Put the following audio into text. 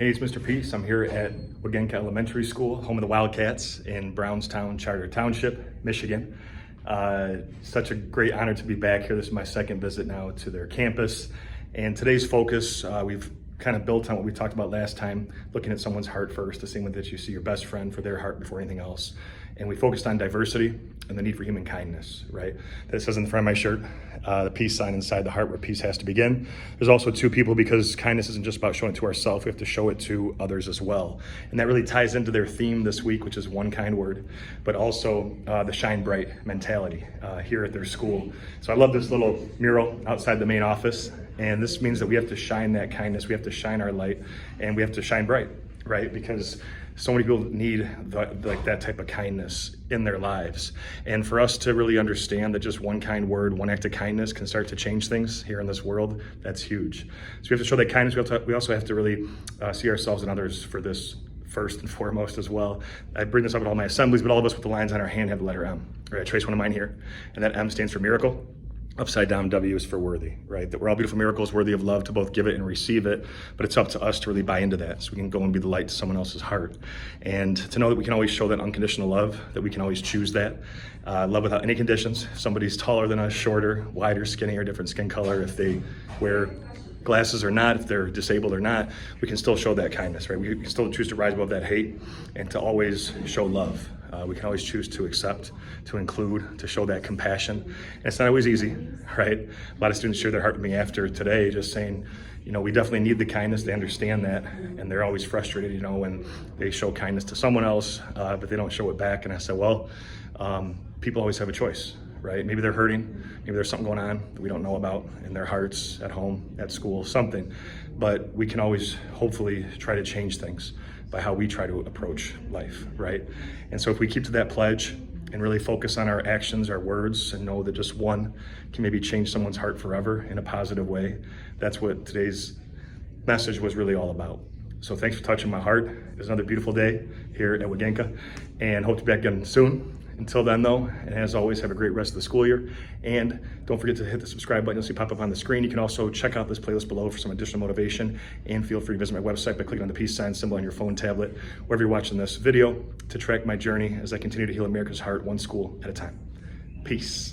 Hey, it's Mr. Peace. I'm here at Wegienka Elementary School, home of the Wildcats in Brownstown, Township, Michigan. Such a great honor to be back here. This is my second visit now to their campus. And today's focus, we've kind of built on what we talked about last time, looking at someone's heart first, the same way that you see your best friend for their heart before anything else. And we focused on diversity and the need for human kindness, right? That says in the front of my shirt, the peace sign inside the heart where peace has to begin. There's also two people, because kindness isn't just about showing it to ourselves, we have to show it to others as well. And that really ties into their theme this week, which is one kind word, but also the shine bright mentality here at their school. So I love this little mural outside the main office. And this means that we have to shine that kindness, we have to shine our light, and we have to shine bright, right? Because so many people need like that type of kindness in their lives. And for us to really understand that just one kind word, one act of kindness can start to change things here in this world, that's huge. So we have to show that kindness. We also have to really see ourselves and others for this first and foremost as well. I bring this up at all my assemblies, but all of us with the lines on our hand have the letter M. Right, I trace one of mine here, and that M stands for miracle. Upside down W is for worthy, right? That we're all beautiful miracles, worthy of love, to both give it and receive it, but it's up to us to really buy into that so we can go and be the light to someone else's heart. And to know that we can always show that unconditional love, that we can always choose that. Love without any conditions. If somebody's taller than us, shorter, wider, skinnier, different skin color, if they wear glasses or not, if they're disabled or not, we can still show that kindness, right? We can still choose to rise above that hate and to always show love. We can always choose to accept, to include, to show that compassion. And it's not always easy, right? A lot of students share their heart with me after today, just saying, you know, we definitely need the kindness. They understand that, and they're always frustrated, you know, when they show kindness to someone else, but they don't show it back. And I said, well, people always have a choice, right? Maybe they're hurting, maybe there's something going on that we don't know about in their hearts, at home, at school, something. But we can always hopefully try to change things by how we try to approach life, right? And so if we keep to that pledge and really focus on our actions, our words, and know that just one can maybe change someone's heart forever in a positive way, that's what today's message was really all about. So thanks for touching my heart. It was another beautiful day here at Wegienka, and hope to be back again soon. Until then though, and as always, have a great rest of the school year. And don't forget to hit the subscribe button you'll see pop up on the screen. You can also check out this playlist below for some additional motivation, and feel free to visit my website by clicking on the peace sign symbol on your phone, tablet, wherever you're watching this video, to track my journey as I continue to heal America's heart one school at a time. Peace.